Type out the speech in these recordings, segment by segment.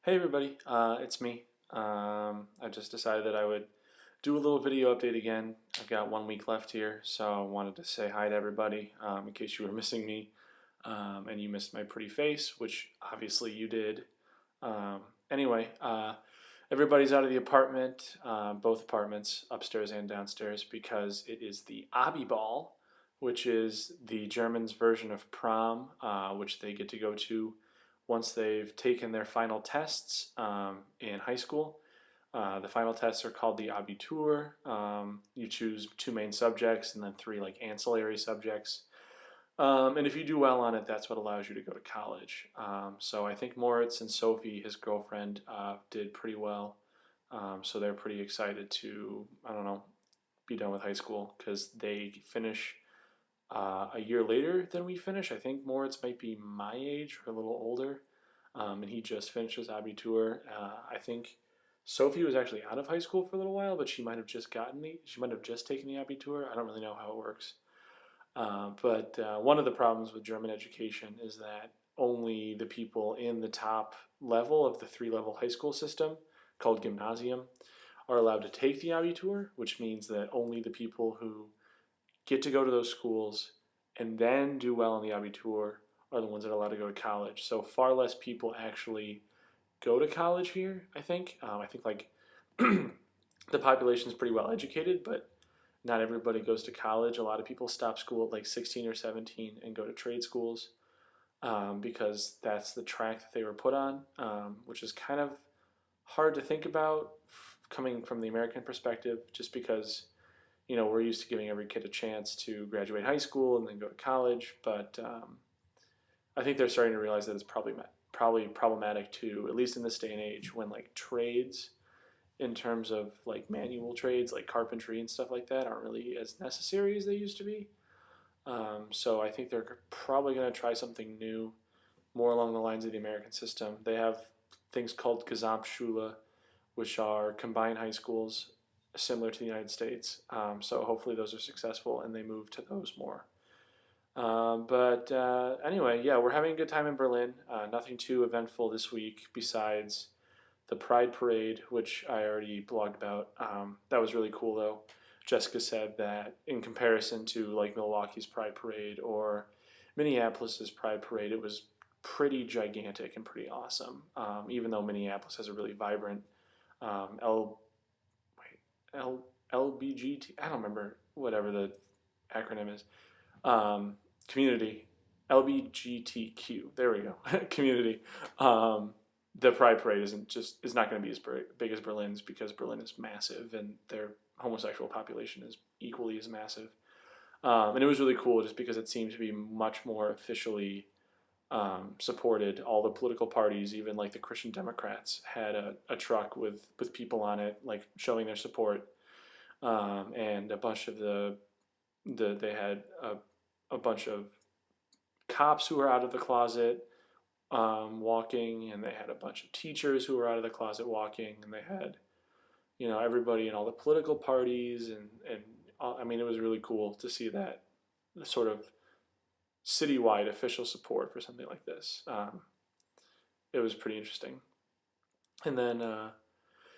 Hey everybody, it's me. I just decided that I would do a little video update again. I've got 1 week left here, so I wanted to say hi to everybody in case you were missing me and you missed my pretty face, which obviously you did. Um, anyway, everybody's out of the apartment, both apartments, upstairs and downstairs, because it is the Abi Ball, which is the Germans' version of prom, which they get to go to once they've taken their final tests in high school. The final tests are called the Abitur. You choose two main subjects and then three like ancillary subjects. And if you do well on it, that's what allows you to go to college. So I think Moritz and Sophie, his girlfriend, did pretty well. So they're pretty excited to, I don't know, be done with high school because they finish a year later than we finish. I think Moritz might be my age or a little older, and he just finished his Abitur. I think Sophie was actually out of high school for a little while, but she might have just taken the Abitur. I don't really know how it works. But one of the problems with German education is that only the people in the top level of the three-level high school system, called Gymnasium, are allowed to take the Abitur, which means that only the people who get to go to those schools and then do well on the Abitur are the ones that are allowed to go to college. So far less people actually go to college here, I think. I think like the population is pretty well educated, but not everybody goes to college. A lot of people stop school at like 16 or 17 and go to trade schools because that's the track that they were put on, which is kind of hard to think about coming from the American perspective, just because we're used to giving every kid a chance to graduate high school and then go to college. But I think they're starting to realize that it's probably problematic too, at least in this day and age, when like trades in terms of like manual trades like carpentry and stuff like that aren't really as necessary as they used to be. So I think they're probably going to try something new, more along the lines of the American system. They have things called Gesamtschule, which are combined high schools similar to the United States. So hopefully those are successful and they move to those more. But anyway, yeah, we're having a good time in Berlin. Nothing too eventful this week besides the Pride Parade, which I already blogged about. That was really cool though. Jessica said that in comparison to like Milwaukee's Pride Parade or Minneapolis's Pride Parade, it was pretty gigantic and pretty awesome. Even though Minneapolis has a really vibrant L L LBGT. I don't remember whatever the acronym is. Community LBGTQ. There we go. Community. The Pride Parade is not going to be as big as Berlin's because Berlin is massive and their homosexual population is equally as massive. And it was really cool just because it seemed to be much more officially supported. All the political parties, even like the Christian Democrats, had a truck with people on it, like showing their support. And a bunch of they had a bunch of cops who were out of the closet walking, and they had a bunch of teachers who were out of the closet walking, and they had everybody in all the political parties, and I mean it was really cool to see that sort of citywide official support for something like this. It was pretty interesting. And then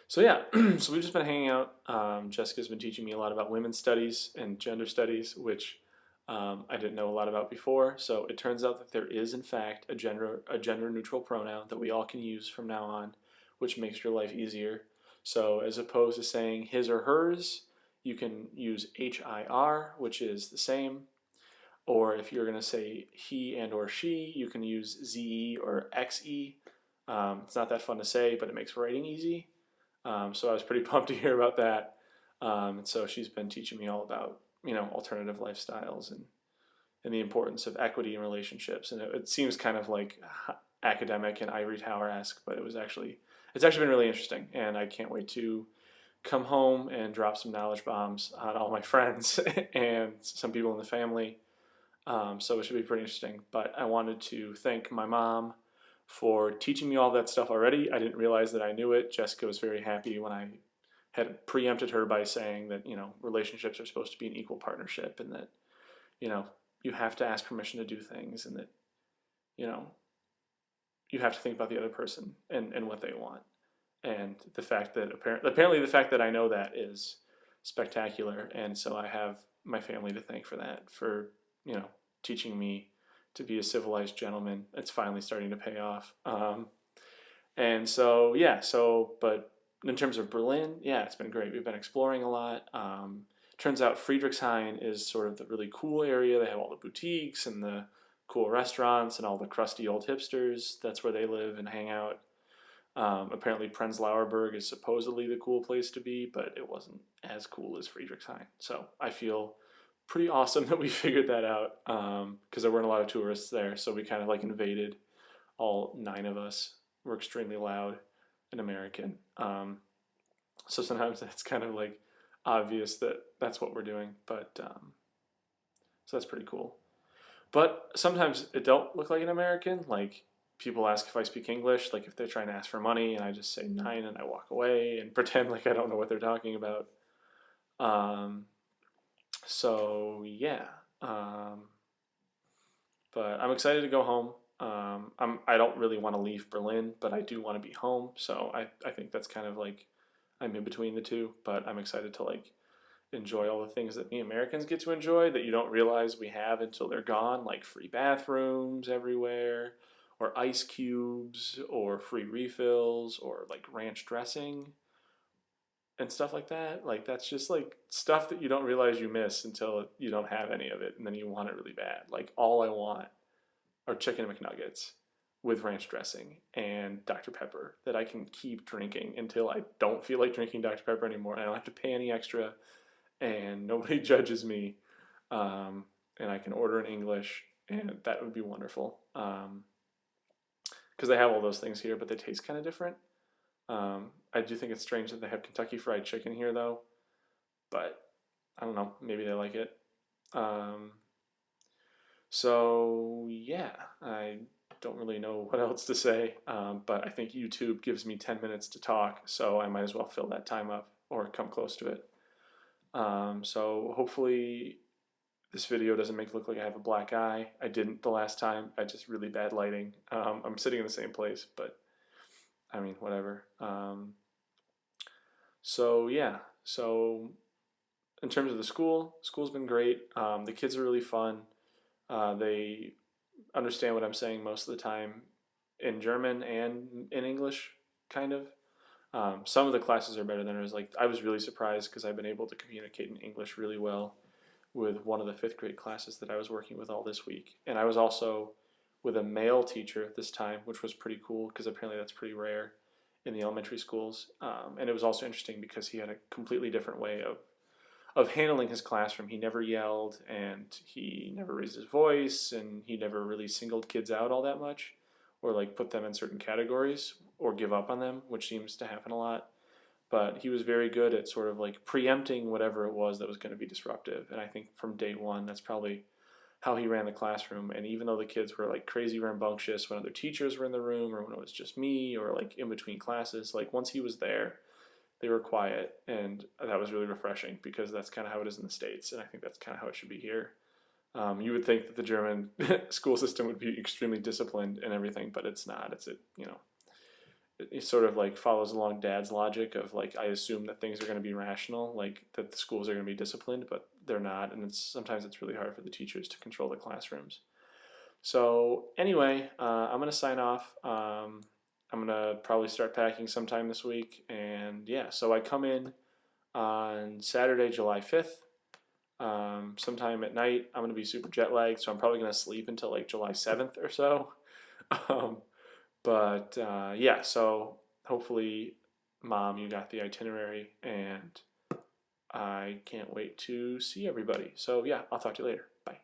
so yeah, so we've just been hanging out. Jessica's been teaching me a lot about women's studies and gender studies, which I didn't know a lot about before. So it turns out that there is, in fact, a gender neutral pronoun that we all can use from now on, which makes your life easier. So as opposed to saying his or hers, you can use HIR, which is the same. Or if you're going to say he and or she, you can use ZE or XE. It's not that fun to say, but it makes writing easy. So I was pretty pumped to hear about that. And so she's been teaching me all about alternative lifestyles and the importance of equity in relationships. And it seems kind of like academic and ivory tower-esque, but it's actually been really interesting. And I can't wait to come home and drop some knowledge bombs on all my friends and some people in the family. So it should be pretty interesting. But I wanted to thank my mom for teaching me all that stuff already. I didn't realize that I knew it. Jessica was very happy when I had preempted her by saying that relationships are supposed to be an equal partnership, and that you have to ask permission to do things, and that you know you have to think about the other person and what they want. And the fact that apparently the fact that I know that is spectacular. And so I have my family to thank for that, for, you know, teaching me to be a civilized gentleman. It's finally starting to pay off. And so, yeah, but in terms of Berlin, yeah, it's been great. We've been exploring a lot. Turns out Friedrichshain is sort of the really cool area. They have all the boutiques and the cool restaurants and all the crusty old hipsters. That's where they live and hang out. Apparently, Prenzlauer Berg is supposedly the cool place to be, but it wasn't as cool as Friedrichshain. So I feel pretty awesome that we figured that out, because there weren't a lot of tourists there. So we kind of like invaded, all 9 of us. We're extremely loud and American. So sometimes it's kind of like obvious that that's what we're doing, but so that's pretty cool. But sometimes it don't look like an American. Like people ask if I speak English, like if they're trying to ask for money, and I just say nine and I walk away and pretend like I don't know what they're talking about. Um, so yeah, but I'm excited to go home. I don't really want to leave Berlin, but I do want to be home. So I think that's kind of like I'm in between the two, but I'm excited to like enjoy all the things that we Americans get to enjoy that you don't realize we have until they're gone, like free bathrooms everywhere, or ice cubes, or free refills, or like ranch dressing and stuff like that. Like that's just like stuff that you don't realize you miss until you don't have any of it, and then you want it really bad. Like all I want are chicken McNuggets with ranch dressing and Dr. Pepper that I can keep drinking until I don't feel like drinking Dr. Pepper anymore. And I don't have to pay any extra, and nobody judges me, and I can order in English, and that would be wonderful. Because they have all those things here, but they taste kind of different. I do think it's strange that they have Kentucky Fried Chicken here, though. But I don't know. Maybe they like it. So yeah, I don't really know what else to say. But I think YouTube gives me 10 minutes to talk, so I might as well fill that time up or come close to it. So hopefully this video doesn't make it look like I have a black eye. I didn't the last time. I just really bad lighting. I'm sitting in the same place, but I mean, whatever. So yeah, so in terms of the school's been great. The kids are really fun. They understand what I'm saying most of the time in German and in English, kind of. Some of the classes are better than others. Like I was really surprised because I've been able to communicate in English really well with one of the 5th grade classes that I was working with all this week, and I was also with a male teacher this time, which was pretty cool because apparently that's pretty rare in the elementary schools. And it was also interesting because he had a completely different way of handling his classroom. He never yelled, and he never raised his voice, and he never really singled kids out all that much, or like put them in certain categories or give up on them, which seems to happen a lot. But he was very good at sort of like preempting whatever it was that was going to be disruptive. And I think from day one, that's probably how he ran the classroom. And even though the kids were like crazy rambunctious when other teachers were in the room, or when it was just me, or like in between classes, like once he was there, they were quiet, and that was really refreshing because that's kind of how it is in the States, and I think that's kind of how it should be here. You would think that the German school system would be extremely disciplined and everything, but it's not. It sort of like follows along Dad's logic of like I assume that things are going to be rational, like that the schools are going to be disciplined, but they're not, and sometimes it's really hard for the teachers to control the classrooms. So anyway, I'm gonna sign off. I'm gonna probably start packing sometime this week, and yeah, so I come in on Saturday, July 5th. Sometime at night. I'm gonna be super jet lagged, so I'm probably gonna sleep until like July 7th or so. Um, but yeah, so hopefully, Mom, you got the itinerary, and I can't wait to see everybody. So yeah, I'll talk to you later. Bye.